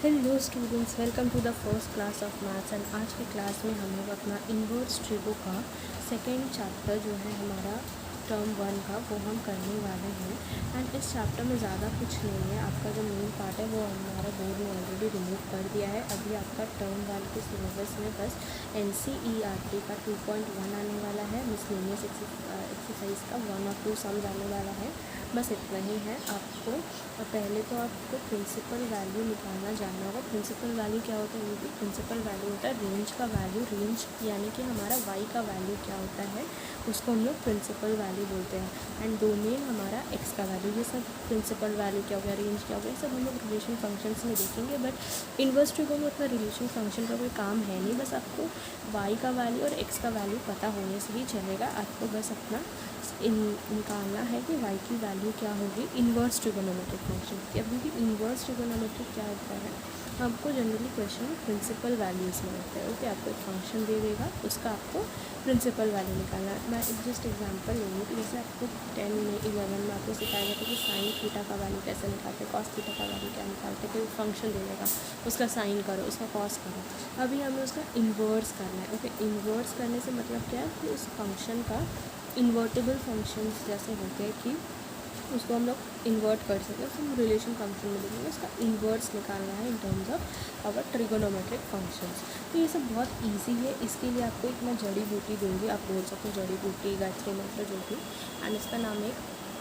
Hello students, welcome to the first class of maths. And आज की class में हम लोग अपना इन्वर्स ट्रिगो का सेकेंड चैप्टर जो है हमारा टर्म 1 का वो हम करने वाले हैं। एंड इस चैप्टर में ज़्यादा कुछ नहीं है, आपका जो मेन पार्ट है वो हमारा बोर्ड ने ऑलरेडी रिमूव कर दिया है। अभी आपका टर्म 1 के सिलेबस में बस NCERT का 2.1 आने वाला है, मिसलेनियस एक्सरसाइज का 1 और 2 सम्स आने वाला है। बस इतना ही है आपको। और पहले तो आपको प्रिंसिपल वैल्यू निकालना जानना होगा। प्रिंसिपल वैल्यू क्या होता है? ये प्रिंसिपल वैल्यू होता है रेंज का वैल्यू। रेंज यानी कि हमारा y का वैल्यू क्या होता है, उसको हम लोग प्रिंसिपल वैल्यू बोलते हैं। एंड डोमेन हमारा x का वैल्यू। ये सब प्रिंसिपल वैल्यू क्या हो गया, रेंज क्या हो गया, ये सब हम लोग रिलेशन फंक्शंस में देखेंगे। बट इन्वर्स ट्रिगो में उतना रिलेशन फंक्शन का कोई काम है नहीं, बस आपको y का वैल्यू और x का वैल्यू पता होने से ही चलेगा। आपको बस अपना निकालना है कि y की वैल्यू क्या होगी इन्वर्स ट्रिगोनोमेट्रिक फंक्शन की। अभी भी इन्वर्स ट्रिगोनोमेट्रिक क्या होता है, आपको जनरली क्वेश्चन प्रिंसिपल वैल्यूज़ में होता है। ओके, आपको एक फंक्शन दे देगा, उसका आपको प्रिंसिपल वैल्यू निकालना है। मैं एक जस्ट एग्जांपल लूँगी कि जैसे आपको 10 में 11 में आपको सिखाया जाता है कि साइन थीटा का वैल्यू कैसे निकालते हैं, कॉस थीटा का वैल्यू क्या निकालते हैं। कोई फंक्शन दे देगा, उसका साइन करो, उसका कॉस करो। अभी हमें उसका इन्वर्स करना है। ओके, इन्वर्स करने से मतलब क्या है कि उस फंक्शन का इन्वर्टेबल फंक्शंस जैसे होते हैं कि उसको हम लोग इन्वर्ट कर सकते हैं, हम रिलेशन फंक्शन में देखेंगे। उसका इन्वर्स निकालना है in terms of our trigonometric functions. तो ये सब बहुत इजी है। इसके लिए आपको एक मैं जड़ी बूटी दूँगी, आप बोल सकते हो जड़ी बूटी, गायत्री मंत्र जो भी। एंड इसका नाम है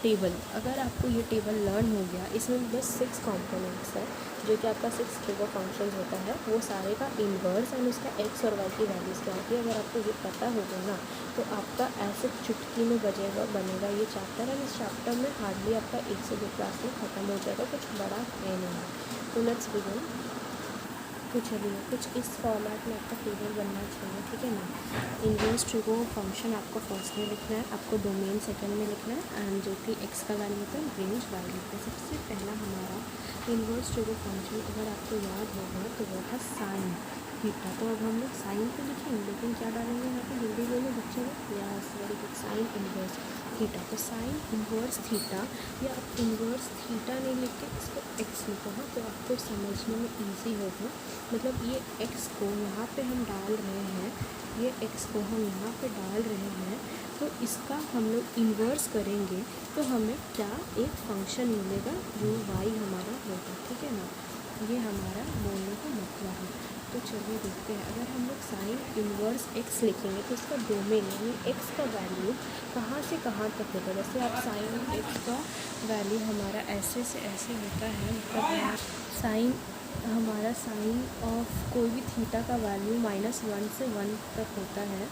टेबल। अगर आपको ये टेबल लर्न हो गया, इसमें बस 6 कॉम्पोनेंट्स है जो कि आपका 6 ट्रिगो फंक्शंस होता है, वो सारे का इन्वर्स एंड उसका एक्स और वाई की वैल्यूज़ क्या होती है। अगर आपको ये पता होगा ना तो आपका ऐसे चुटकी में बनेगा ये चैप्टर। एंड इस चैप्टर में हार्डली आपका 1 से 2 क्लास में ख़त्म हो जाएगा, कुछ बड़ा है नहीं। तो लेट्स बिगिन। तो चलिए कुछ इस फॉर्मेट में आपका टेबल बनना चाहिए, ठीक है ना। इन्वर्स ट्रिगो फंक्शन आपको फर्स्ट में लिखना है, आपको डोमेन सेकंड में लिखना है, एंड जो कि एक्स का वैल्यू होता है, रेंज वाई लिखना है। सबसे पहला हमारा इन्वर्स ट्रिगो फंक्शन अगर आपको याद होगा तो वो था साइन थीटा। तो अब हम लोग साइन तो लिखेंगे, लेकिन क्या डालेंगे यहाँ पे, जल्दी बोलो बच्चों। Yes, very good, sign inverse theta. तो साइन इन्वर्स थीटा, या आप इन्वर्स थीटा नहीं लिख के इसको एक्स लिखो ना, तो आपको समझने में ईजी होगा। मतलब ये एक्स को यहाँ पे हम डाल रहे हैं, ये एक्स को हम यहाँ पे डाल रहे हैं, तो इसका हम लोग इन्वर्स करेंगे तो हमें क्या एक फंक्शन मिलेगा जो वाई हमारा होगा, ठीक है ना। ये हमारा बोलने का मतलब है। तो चलिए देखते हैं, अगर हम लोग साइन इन्वर्स एक्स लिखेंगे तो इसका डोमेन यानी एक्स का वैल्यू कहाँ से कहाँ तक होगा। जैसे आप साइन एक्स का वैल्यू हमारा ऐसे से ऐसे होता है, मतलब साइन हमारा साइन ऑफ कोई भी थीटा का वैल्यू -1 से 1 तक होता है।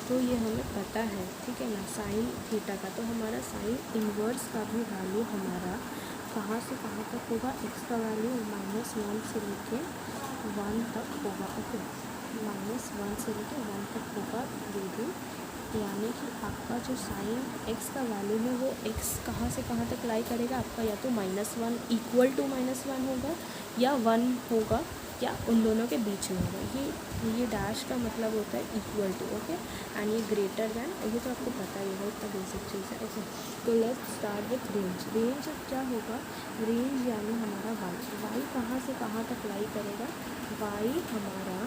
तो ये हमें पता है, ठीक है ना, साइन थीटा का। तो हमारा साइन इन्वर्स का भी वैल्यू हमारा कहाँ से कहाँ तक होगा, एक्स का वैल्यू -1 से लेके 1 तक होगा। ओके, -1 से लेके 1 तक होगा दीदी। यानी कि आपका जो साइन एक्स का वैल्यू है वो एक्स कहाँ से कहाँ तक लाई करेगा आपका, या तो -1 इक्वल टू -1 होगा, या 1 होगा, या उन दोनों के बीच में होगा। ये डैश का मतलब होता है इक्वल टू। ओके, एंड ये ग्रेटर दैन, ये तो आपको पता ही होगा, इतना बेसिक चीज़ है। ओके, तो let's start with range. Range क्या होगा, रेंज यानी हमारा वाई कहाँ से कहाँ तक लाई करेगा। वाई हमारा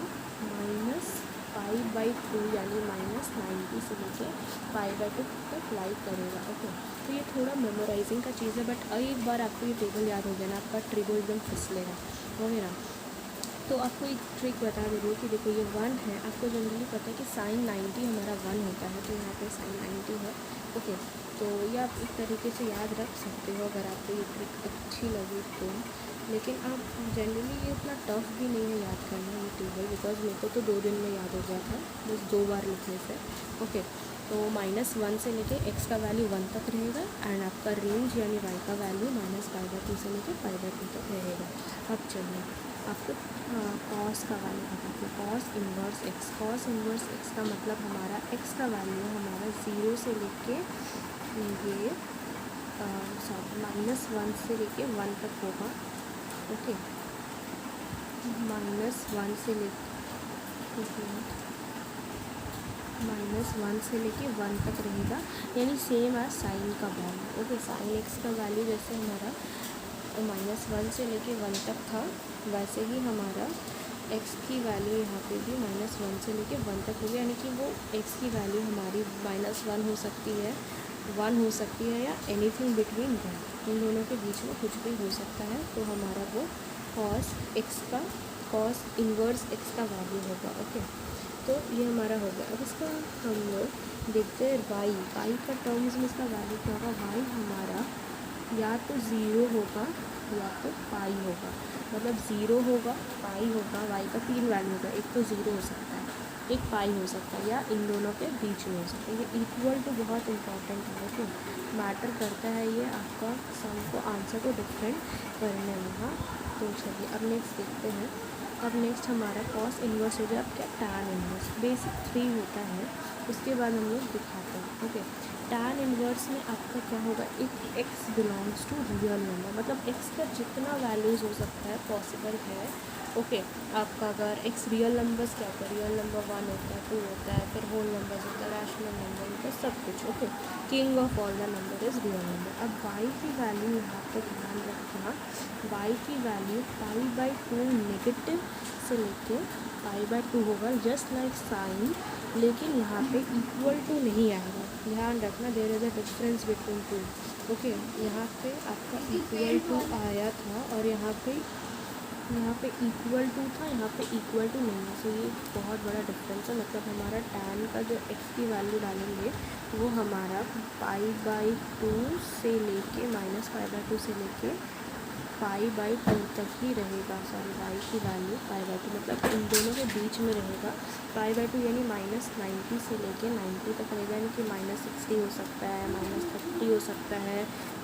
-π/2 यानी -90 से लेके π/2 तक लाई करेगा। ओके, तो ये थोड़ा मेमोराइजिंग का चीज़ है, बट एक बार आपको ये टेबल याद हो गया ना, आपका ट्रिगो एकदम फिसलेगा, हो गया ना। तो आपको एक ट्रिक बता दे रही हूँ कि देखो ये 1 है, आपको जनरली पता है कि साइन 90 हमारा 1 होता है, तो यहाँ पे साइन 90 है। ओके, तो ये आप एक तरीके से याद रख सकते हो अगर आपको ये ट्रिक अच्छी लगी तो। लेकिन आप जनरली ये उतना टफ भी नहीं है याद करना ये टेबल, बिकॉज मेरे को तो 2 दिन में याद हो गया था, बस 2 बार लिखने से। ओके, तो -1 से लेके एक्स का वैल्यू 1 तक रहेगा, एंड आपका रेंज यानी वाई का वैल्यू -π/2 से लेके π/2 तक रहेगा। अब चलिए आपको कॉस का वैल्यू बताते हैं। Cos inverse x. Cos inverse x का मतलब हमारा एक्स का वैल्यू हमारा 0 से लेके ये -1 से लेके 1 तक होगा। ओके, -1 से लेके -1 से लेके 1 तक रहेगा, यानी सेम एज साइन का वैल्यू। ओके, साइन एक्स का वैल्यू जैसे हमारा -1 से लेके 1 तक था, वैसे ही हमारा x की वैल्यू यहाँ पे भी -1 से लेके 1 तक हो गया, यानी कि वो x की वैल्यू हमारी -1 हो सकती है, 1 हो सकती है, या एनीथिंग बिटवीन दैट, इन दोनों के बीच में कुछ भी हो सकता है। तो हमारा वो cos इन्वर्स x का वैल्यू होगा। ओके, तो ये हमारा हो गया। अब इसका हम लोग देखते हैं y का टर्म्स में इसका वैल्यू क्या होगा। y हमारा या तो 0 होगा या तो पाई होगा, मतलब 0 होगा, पाई होगा। y का 3 वैल्यू होगा, एक तो 0 हो सकता है, एक पाई हो सकता है, या इन दोनों के बीच में हो सकता है। ये इक्वल टू बहुत इंपॉर्टेंट है, ओके, मैटर करता है ये आपका सम को, आंसर को डिफरेंट करने में। हाँ, तो चलिए अब नेक्स्ट देखते हैं। अब नेक्स्ट हमारा कॉस इन्वर्स हो गया। अब क्या, टैन इन्वर्स। बेसिक 3 होता है, उसके बाद हम लोग दिखाते हैं। ओके, टैन इन्वर्स में आपका क्या होगा, एक x belongs to real number, मतलब x का जितना वैल्यूज़ हो सकता है पॉसिबल है। ओके, आपका अगर x रियल नंबर्स क्या होता है, रियल नंबर 1 होता है, 2 होता है, फिर होल नंबर्स होता है, रैशनल नंबर होता है, सब कुछ। Okay, king of all the number is real number. अब y की वैल्यू यहाँ पे ध्यान रखना, y की वैल्यू π/2 नेगेटिव से लेके π/2 होगा, जस्ट लाइक साइन, लेकिन यहाँ पे इक्वल टू नहीं आएगा। ध्यान रखना, there is a difference between two. Okay, यहाँ पे आपका इक्वल टू आया था और यहाँ पे इक्वल टू था, यहाँ पे इक्वल टू नहीं है। सो ये बहुत बड़ा डिफरेंस है। मतलब हमारा टैन का जो x की वैल्यू डालेंगे वो हमारा π/2 से लेके -π/2 से लेके π/2 तक ही रहेगा। सॉरी, y की वैल्यू π/2 मतलब इन दोनों के बीच में रहेगा। π/2 यानी -90 से लेके 90 तक रहेगा, यानी कि -60 हो सकता है, -30 हो सकता है,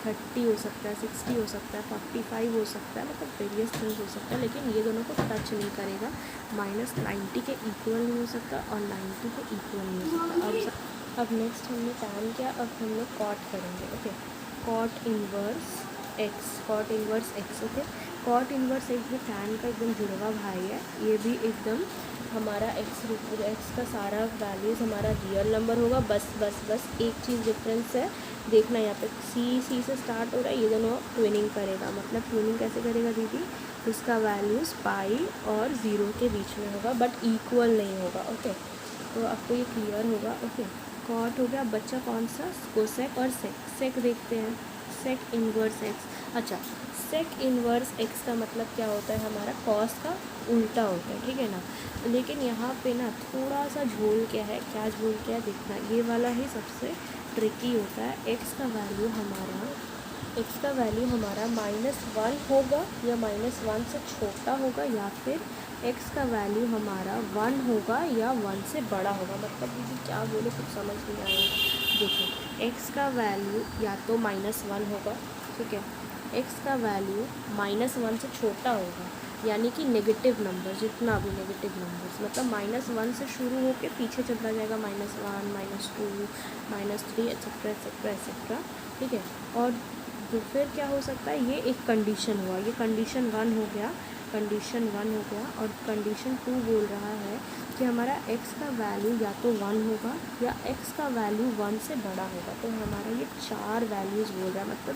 30 हो सकता है, 60 हो सकता है, 45 हो सकता है, मतलब वेरियस थिंग्स हो सकता है, लेकिन ये दोनों को टच नहीं करेगा। -90 के इक्वल नहीं हो सकता और 90 के इक्वल नहीं हो सकता। अब नेक्स्ट हमने टैन किया, अब हम लोग कॉट करेंगे। Okay, cot inverse x। Okay, cot inverse x भी टैन का एकदम जुड़वा भाई है। ये भी एकदम हमारा x का सारा वैल्यूज़ हमारा रियल नंबर होगा। बस एक चीज़ डिफरेंस है, देखना यहाँ पे c से स्टार्ट हो रहा है, ये दोनों ट्विनिंग करेगा। मतलब ट्विनिंग कैसे करेगा दीदी, इसका वैल्यूज़ पाई और 0 के बीच में होगा, बट इक्वल नहीं होगा। ओके, तो आपको ये क्लियर होगा। ओके, कॉट हो गया, बच्चा कौन सा, कोसेक और सेक देखते हैं। Sec inverse x. अच्छा, सेक इन्वर्स एक्स का मतलब क्या होता है, हमारा कॉस का उल्टा होता है, ठीक है ना। लेकिन यहाँ पे ना थोड़ा सा झोल क्या है, देखना, ये वाला ही सबसे ट्रिकी होता है। एक्स का वैल्यू हमारा -1 होगा या -1 से छोटा होगा, या फिर x का वैल्यू हमारा 1 होगा या 1 से बड़ा होगा। मतलब दीदी क्या बोले, कुछ समझ नहीं आया। देखो, x का वैल्यू या तो -1 होगा, ठीक है, x का वैल्यू -1 से छोटा होगा, यानी कि नेगेटिव नंबर, जितना भी नेगेटिव नंबर्स, मतलब -1 से शुरू होकर पीछे चलता जाएगा, -1, -2, -3 एक्सेट्रा, ठीक है। और तो फिर क्या हो सकता है, ये एक कंडीशन हुआ, ये कंडीशन 1 हो गया, और कंडीशन 2 बोल रहा है कि हमारा x का वैल्यू या तो 1 होगा या x का वैल्यू 1 से बड़ा होगा। तो हमारा ये 4 वैल्यूज़ बोल रहा है। मतलब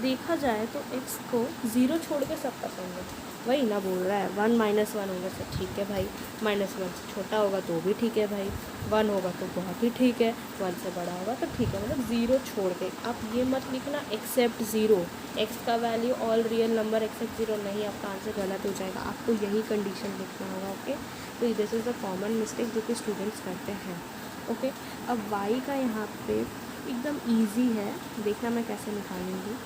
देखा जाए तो x को 0 छोड़ के सब पसंद है, वही ना बोल रहा है। 1 -1 होगा तो ठीक है भाई, -1 से छोटा होगा तो भी ठीक है भाई, 1 होगा तो बहुत ही ठीक है, 1 से बड़ा होगा तो ठीक है। मतलब 0 छोड़ के आप ये मत लिखना एक्सेप्ट 0, x का value all real number except 0, नहीं, आपका आंसर गलत हो जाएगा। आपको यही कंडीशन लिखना होगा। ओके, तो this is the common mistake जो कि स्टूडेंट्स करते हैं। ओके, अब y का यहाँ पे एकदम ईजी है, देखना मैं कैसे निकालूंगी।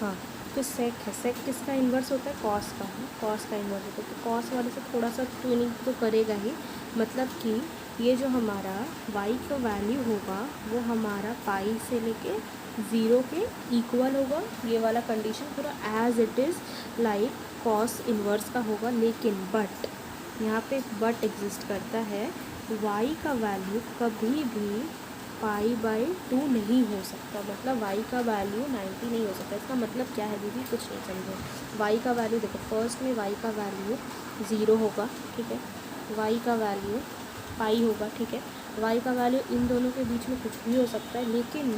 हाँ, तो सेक है, सेक किसका इन्वर्स होता है, कॉस का है, कॉस का इन्वर्स होता है। तो कॉस वाले से थोड़ा सा ट्विनिंग तो करेगा ही, मतलब कि ये जो हमारा y का वैल्यू होगा वो हमारा पाई से लेके 0 के इक्वल होगा। ये वाला कंडीशन पूरा as it is like cos inverse का होगा। लेकिन बट यहाँ पे बट एग्जिस्ट करता है, y का वैल्यू कभी भी π/2 नहीं हो सकता। मतलब y का वैल्यू 90 नहीं हो सकता। इसका मतलब क्या है दीदी, कुछ नहीं समझे। y का वैल्यू देखो, फर्स्ट में y का वैल्यू 0 होगा, ठीक है, y का वैल्यू पाई होगा, ठीक है, y का वैल्यू इन दोनों के बीच में कुछ भी हो सकता है, लेकिन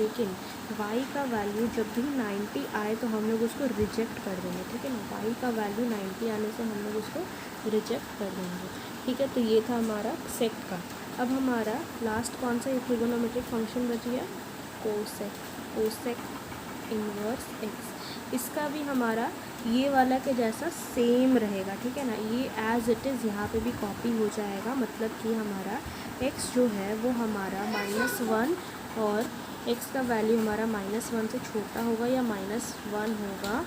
y का वैल्यू जब भी 90 आए तो हम लोग उसको रिजेक्ट कर देंगे, ठीक है ना। y का वैल्यू 90 आने से हम लोग उसको रिजेक्ट कर देंगे, ठीक है। तो ये था हमारा सेक का। अब हमारा लास्ट कौन सा ट्रिगोनोमेट्रिक फंक्शन बच गया, कोसेक इन्वर्स एक्स। इसका भी हमारा ये वाला के जैसा सेम रहेगा, ठीक है ना। ये एज इट इज़ यहाँ पे भी कॉपी हो जाएगा, मतलब कि हमारा x जो है वो हमारा -1 और x का वैल्यू हमारा -1 से छोटा होगा या -1 होगा,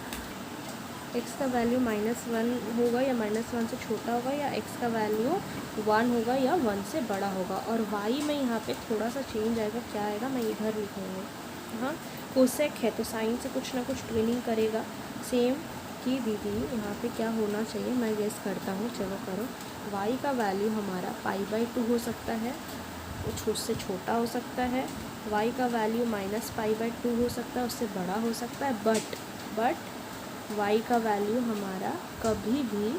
x का वैल्यू -1 होगा या -1 से छोटा होगा, या x का वैल्यू 1 होगा या 1 से बड़ा होगा। और y में यहाँ पे थोड़ा सा चेंज आएगा, क्या आएगा मैं इधर लिखूँगी, हाँ कोसेक है तो साइन से कुछ ना कुछ ट्विनिंग करेगा सेम। कि दीदी यहाँ पे क्या होना चाहिए, मैं गेस करता हूँ, चलो करो। y का वैल्यू हमारा π/2 हो सकता है, उससे छोटा हो सकता है। y का वैल्यू -π/2 हो सकता है, उससे बड़ा हो सकता है। बट y का वैल्यू हमारा कभी भी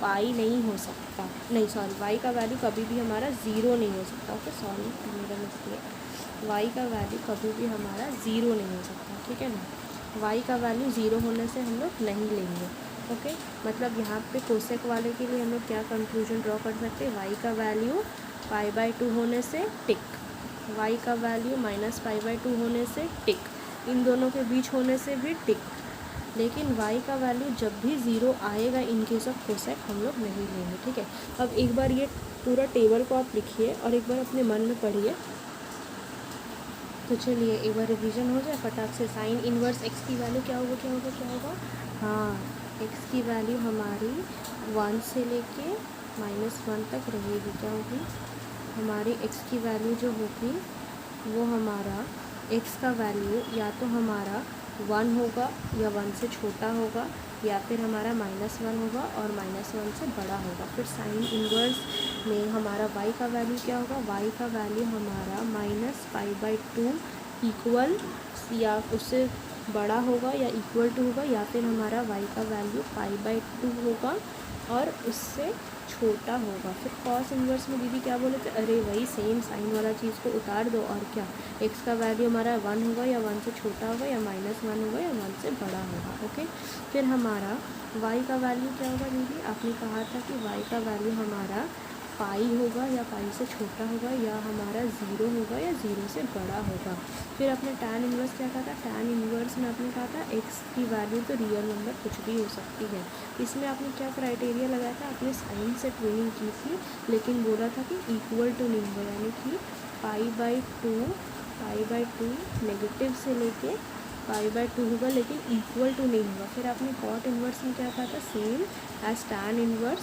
पाई नहीं हो सकता, नहीं सॉरी, y का वैल्यू कभी भी हमारा 0 नहीं हो सकता। ओके सॉरी मेरा मिस्टेक, y का वैल्यू कभी भी हमारा 0 नहीं हो सकता, ठीक है ना। y का वैल्यू 0 होने से हम लोग नहीं लेंगे, ओके। मतलब यहाँ पे कोसेक वाले के लिए हम लोग क्या कंक्लूजन ड्रॉ कर सकते हैं, y का वैल्यू π/2 होने से टिक, y का वैल्यू -π/2 होने से टिक, इन दोनों के बीच होने से भी टिक। लेकिन y का वैल्यू जब भी 0 आएगा इन केस ऑफ कोसेक हम लोग नहीं लेंगे, ठीक है। अब एक बार ये पूरा टेबल को आप लिखिए और एक बार अपने मन में पढ़िए। तो चलिए एक बार रिवीजन हो जाए फटाक से। साइन इन्वर्स x की वैल्यू क्या होगा, हाँ x की वैल्यू हमारी 1 से लेके -1 तक रहेगी। क्या होगी हमारी x की वैल्यू जो होगी वो हमारा x का वैल्यू या तो हमारा 1 होगा या 1 से छोटा होगा, या फिर हमारा -1 होगा और -1 से बड़ा होगा। फिर साइन इन्वर्स में हमारा y का वैल्यू क्या होगा, y का वैल्यू हमारा -π/2 इक्वल या उससे बड़ा होगा या इक्वल टू होगा, या फिर हमारा y का वैल्यू π/2 होगा और उससे छोटा होगा। फिर कॉस इन्वर्स में दीदी क्या बोले थे, अरे वही सेम साइन वाला चीज़ को उतार दो और क्या, x का वैल्यू हमारा 1 होगा या 1 से छोटा होगा, या -1 होगा या 1 से बड़ा होगा, ओके। फिर हमारा y का वैल्यू क्या होगा दीदी, आपने कहा था कि y का वैल्यू हमारा पाई होगा या पाई से छोटा होगा, या हमारा 0 होगा या 0 से बड़ा होगा। फिर अपने टैन इन्वर्स क्या कहा था, टैन इन्वर्स में आपने कहा था x की वैल्यू तो रियल नंबर कुछ भी हो सकती है। इसमें आपने क्या क्राइटेरिया लगाया था, आपने साइन से ट्विनिंग की थी, लेकिन बोला था कि इक्वल टू नहीं होगा, यानी कि π/2 नेगेटिव से लेके π/2 होगा लेकिन इक्वल टू नहीं होगा। फिर आपने कॉट इन्वर्स में क्या कहा था, सेम एज टैन इन्वर्स,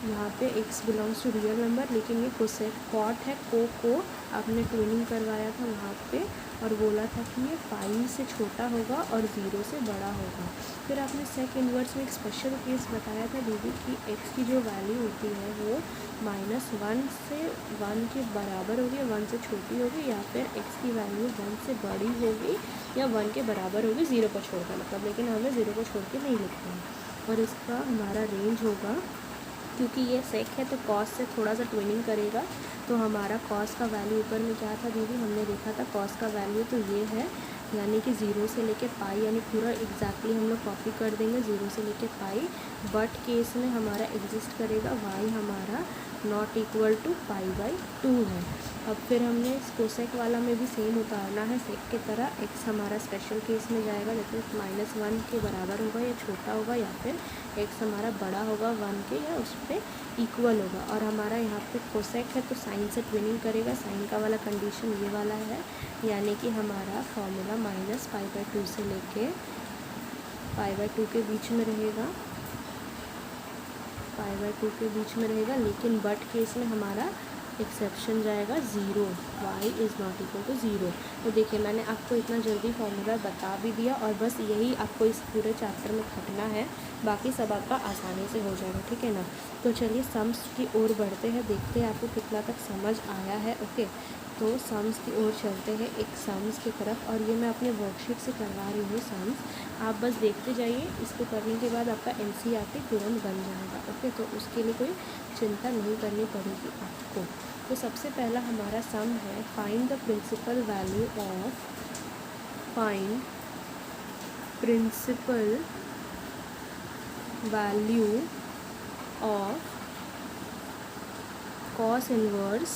यहाँ पे x belongs to real number, लेकिन ये कोसेक कॉट है, को आपने ट्विनिंग करवाया था वहाँ पे और बोला था कि ये पाई से छोटा होगा और 0 से बड़ा होगा। फिर आपने सेक इन्वर्स में एक स्पेशल केस बताया था दीदी कि x की जो वैल्यू होती है वो -1 से 1 के बराबर होगी, 1 से छोटी होगी, या फिर x की वैल्यू 1 से बड़ी होगी या 1 के बराबर होगी 0 को छोड़कर, मतलब लेकिन हमें 0 को छोड़ के नहीं लिखना है। और इसका हमारा रेंज होगा, क्योंकि ये सेक है तो कॉस से थोड़ा सा ट्विनिंग करेगा, तो हमारा कॉस का वैल्यू ऊपर में क्या था दीदी, हमने देखा था कॉस का वैल्यू तो ये है, यानी कि 0 से लेके पाई, यानी पूरा एग्जैक्टली हम लोग कॉपी कर देंगे 0 से लेके पाई। बट केस में हमारा एग्जिस्ट करेगा y हमारा नॉट इक्वल टू π/2 है। अब फिर हमने कोसेक वाला में भी सेम उतारना है सेक की तरह, x हमारा स्पेशल केस में जाएगा, जैसे -1 के बराबर होगा या छोटा होगा, या फिर x हमारा बड़ा होगा 1 के या उस पर इक्वल होगा। और हमारा यहाँ पे कोसेक है तो साइन से ट्विनिंग करेगा, साइन का वाला कंडीशन ये वाला है, यानी कि हमारा फॉर्मूला -π/2 से लेके π/2 के बीच में रहेगा, π/2 के बीच में रहेगा, लेकिन बट केस में हमारा एक्सेप्शन जाएगा 0, y is not equal to 0। तो देखिए मैंने आपको इतना जल्दी फॉर्मूला बता भी दिया और बस यही आपको इस पूरे चैप्टर में करना है, बाकी सब आपका आसानी से हो जाएगा, ठीक है ना। तो चलिए सम्स की ओर बढ़ते हैं, देखते हैं आपको कितना तक समझ आया है, ओके। तो सम्स की ओर चलते हैं, एक सम्स की तरफ, और ये मैं अपने वर्कशीट से करवा रही हूँ सम्स, आप बस देखते जाइए। इसको करने के बाद आपका NCERT तुरंत बन जाएगा, ओके। तो उसके लिए कोई चिंता नहीं करनी पड़ेगी आपको। तो सबसे पहला हमारा सम है find the principal value of cos inverse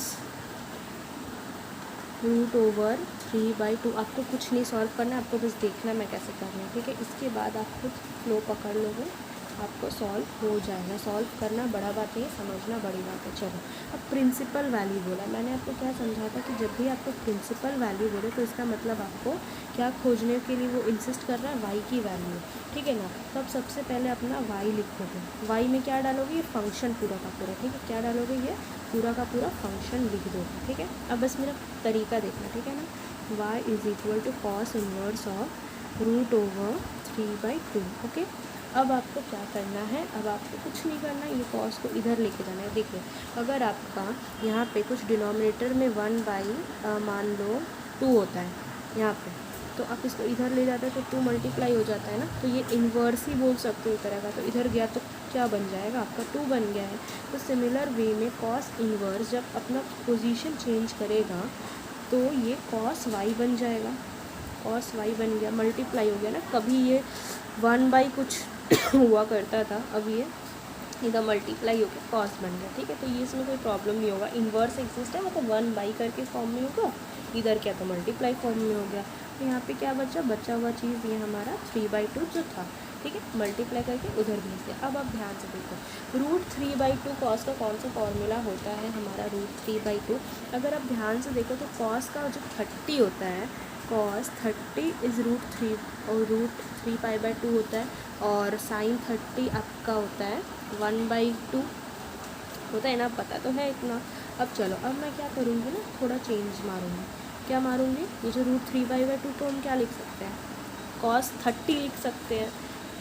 √3/2। आपको कुछ नहीं सॉल्व करना है, आपको बस देखना मैं कैसे कर रही हूँ, ठीक है। इसके बाद आप खुद फ्लो पकड़ लोगे, आपको सॉल्व हो जाएगा। सॉल्व करना बड़ा बात नहीं है, समझना बड़ी बात है। चलो, अब प्रिंसिपल वैल्यू बोला, मैंने आपको क्या समझा था कि जब भी आपको प्रिंसिपल वैल्यू बोले तो इसका मतलब आपको क्या खोजने के लिए वो इंसिस्ट कर रहा है, वाई की वैल्यू, ठीक है ना। तो अब सबसे पहले अपना वाई लिखोगे, वाई में क्या डालोगे, ये फंक्शन पूरा का पूरा, ठीक है। क्या डालोगे, ये पूरा का पूरा फंक्शन लिख दोगे, ठीक है। अब बस मेरा तरीका देखना, ठीक है ना। y = cos inverse of √3/2, okay. अब आपको क्या करना है, अब आपको कुछ नहीं करना, ये कॉस को इधर लेके जाना है। देखिए, अगर आपका यहाँ पे कुछ डिनोमिनेटर में 1/ मान लो 2 होता है यहाँ पे, तो आप इसको इधर ले जाते हैं तो 2 मल्टीप्लाई हो जाता है ना, तो ये इन्वर्स ही बोल सकते हो तरह का। तो इधर गया तो क्या बन जाएगा, आपका 2 बन गया है। तो सिमिलर वे में कॉस इन्वर्स जब अपना पोजीशन चेंज करेगा तो ये कॉस वाई बन जाएगा। कॉस वाई बन गया, मल्टीप्लाई हो गया ना। कभी ये 1/ कुछ हुआ करता था, अब ये इधर मल्टीप्लाई हो गया, कॉस बन गया, ठीक है। तो ये इसमें कोई प्रॉब्लम नहीं होगा, इन्वर्स एग्जिस्ट है, मतलब 1/ करके फॉर्म में होगा, इधर क्या तो मल्टीप्लाई फॉर्म में हो गया। तो यहाँ पे क्या बचा हुआ चीज़ ये हमारा 3/2 जो था, ठीक है, मल्टीप्लाई करके उधर भेज दिया। अब आप ध्यान से देखो, √3/2 कॉस का कौन सा फॉर्मूला होता है हमारा, √3/2। अगर आप ध्यान से देखो तो कॉस का जो 30 होता है, cos 30 इज़ √3 और √3π/2 होता है, और sin 30 आपका होता है 1/2 होता है ना, पता तो है इतना। अब चलो, अब मैं क्या करूँगी ना, थोड़ा चेंज मारूँगी। क्या मारूँगी, ये जो √3π/2 को हम क्या लिख सकते हैं, cos 30 लिख सकते हैं।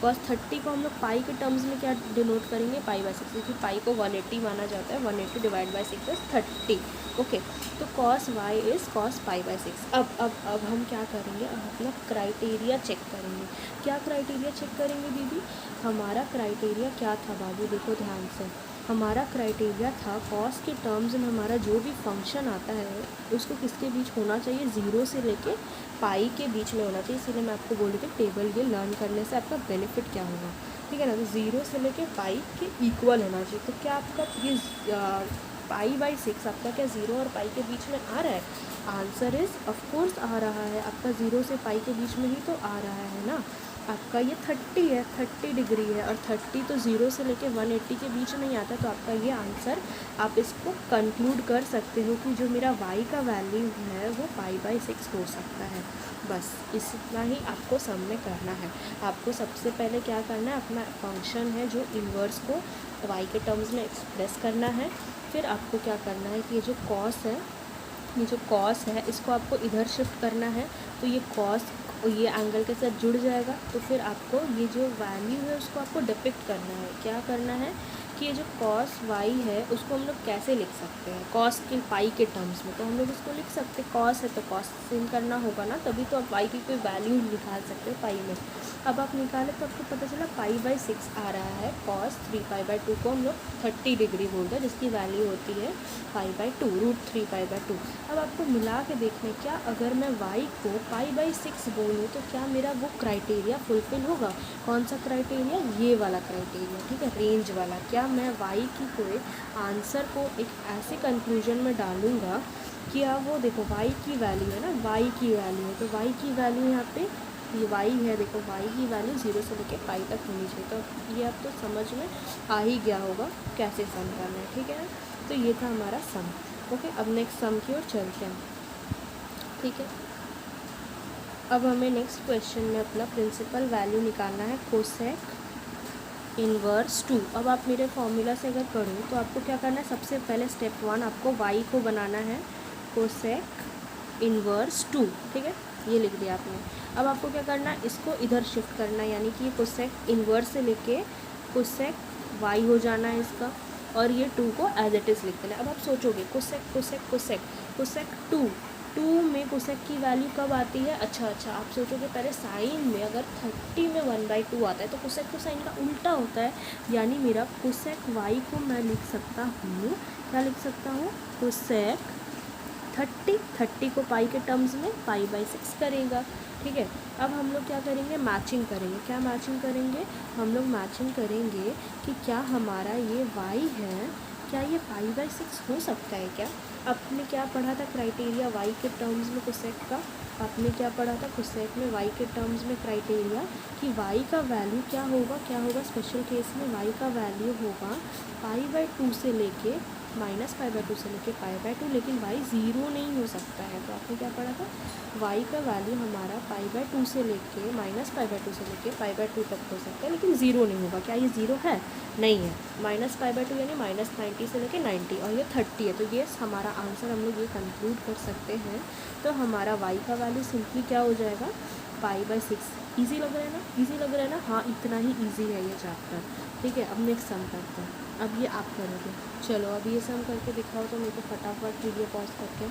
cos 30 को हम लोग पाई के टर्म्स में क्या डिनोट करेंगे, π/6, क्योंकि पाई को 180 माना जाता है, 180 / 6 इज 30, ओके। तो cos y इज़ cos π/6। अब हम क्या करेंगे, अब अपना क्राइटेरिया चेक करेंगे। क्या क्राइटेरिया चेक करेंगे दीदी, हमारा क्राइटेरिया क्या था बाबू, देखो ध्यान से। हमारा क्राइटेरिया था कॉस के टर्म्स में हमारा जो भी फंक्शन आता है उसको किसके बीच होना चाहिए, 0 से लेके पाई के बीच में होना चाहिए। इसीलिए मैं आपको बोली थी टेबल ये लर्न करने से आपका बेनिफिट क्या होगा, ठीक है ना। तो 0 से लेके पाई के इक्वल होना चाहिए। तो क्या आपका ये π/6 आपका क्या 0 और पाई के बीच में आ रहा है, आंसर इज़ ऑफकोर्स आ रहा है, आपका 0 से पाई के बीच में ही तो आ रहा है ना। आपका ये 30 है, 30 डिग्री है, और 30 तो 0 से लेके 180 के बीच में ही आता है। तो आपका ये आंसर, आप इसको कंक्लूड कर सकते हो कि जो मेरा y का वैल्यू है वो π/6 हो सकता है। बस इतना ही आपको सम में करना है। आपको सबसे पहले क्या करना है, अपना फंक्शन है जो इन्वर्स को y के टर्म्स में एक्सप्रेस करना है। फिर आपको क्या करना है कि ये जो कॉस है इसको आपको इधर शिफ्ट करना है, तो ये कॉस ये एंगल के साथ जुड़ जाएगा। तो फिर आपको ये जो वैल्यू है उसको आपको डिपिक्ट करना है। क्या करना है कि ये जो cos y है उसको हम लोग कैसे लिख सकते हैं, cos के पाई के टर्म्स में। तो हम लोग इसको लिख सकते हैं, cos है तो cos से करना होगा ना, तभी तो आप y की कोई वैल्यू निकाल सकते हो पाई में। अब आप निकाले तो आपको पता चला π/6 आ रहा है। cos 3π/2 को हम लोग 30 डिग्री बोलते हैं, जिसकी वैल्यू होती है π/2, √3π/2। अब आपको मिला के देखने, क्या अगर मैं y को π/6 बोलूँ तो क्या मेरा वो क्राइटेरिया फुलफिल होगा। कौन सा क्राइटेरिया, ये वाला क्राइटेरिया, ठीक है, रेंज वाला। क्या मैं y की कोई आंसर को एक ऐसे कंक्लूजन में डालूँगा कि वो देखो y की वैल्यू है ना, y की वैल्यू है, तो y की वैल्यू यहाँ पे ये y है, देखो y की वैल्यू 0 से लेके पाई तक होनी चाहिए। तो ये अब तो समझ में आ ही गया होगा कैसे सम करना है, ठीक है ना। तो ये था हमारा सम, ओके। अब नेक्स्ट सम की ओर चलते हैं, ठीक है। अब हमें नेक्स्ट क्वेश्चन में अपना प्रिंसिपल वैल्यू निकालना है, कोसेक इन्वर्स 2। अब आप मेरे फॉर्मूला से अगर करो तो आपको क्या करना है, सबसे पहले स्टेप 1 आपको y को बनाना है कोसेक इन्वर्स 2, ठीक है, ये लिख दिया आपने। अब आपको क्या करना है, इसको इधर शिफ्ट करना है, यानी कि ये कोसेक इन्वर्स से लेके कोसेक y हो जाना है इसका, और ये 2 को एज इट इज़ लिख देना है। अब आप सोचोगे कोसेक कोसेक कोसेक कोसेक 2 में कोसेक की वैल्यू कब आती है, अच्छा आप सोचोगे पहले साइन में अगर 30 में 1/2 आता है तो कोसेक तो साइन का उल्टा होता है, यानी मेरा कोसेक y को मैं लिख सकता हूँ क्या लिख सकता हूँ, कोसेक 30 को पाई के टर्म्स में पाई/6 करेगा। ठीक है, अब हम लोग क्या करेंगे, मैचिंग करेंगे। क्या मैचिंग करेंगे, हम लोग मैचिंग करेंगे कि क्या हमारा ये y है, क्या ये पाई/6 हो सकता है क्या। आपने क्या पढ़ा था क्राइटेरिया y के टर्म्स में कोसेक का, आपने क्या पढ़ा था कोसेक में y के टर्म्स में क्राइटेरिया कि y का वैल्यू क्या होगा स्पेशल केस में y का वैल्यू होगा पाई/2 से लेके -पाई/2 से लेके पाई/2, लेकिन y ज़ीरो नहीं हो सकता है। तो आपने क्या पढ़ा था, y का वैल्यू हमारा पाई/2 से लेके -पाई/2 से लेके पाई/2 तक हो सकता है, लेकिन ज़ीरो नहीं होगा। क्या ये ज़ीरो है, नहीं है। -पाई/2 यानी -90 से लेके 90, और ये 30 है। तो ये हमारा आंसर हम लोग ये कंक्लूड कर सकते हैं। तो हमारा y का वैल्यू सिंपली क्या हो जाएगा, पाई/6। ईजी लग रहा है ना, ईजी लग रहा है ना, हाँ इतना ही ईजी है ये चैप्टर। ठीक है, अब नेक्स्ट सम करते हैं। अब ये आप करोगे, चलो अब ये सम करके दिखाओ तो मेरे को फटाफट वीडियो पॉज करके।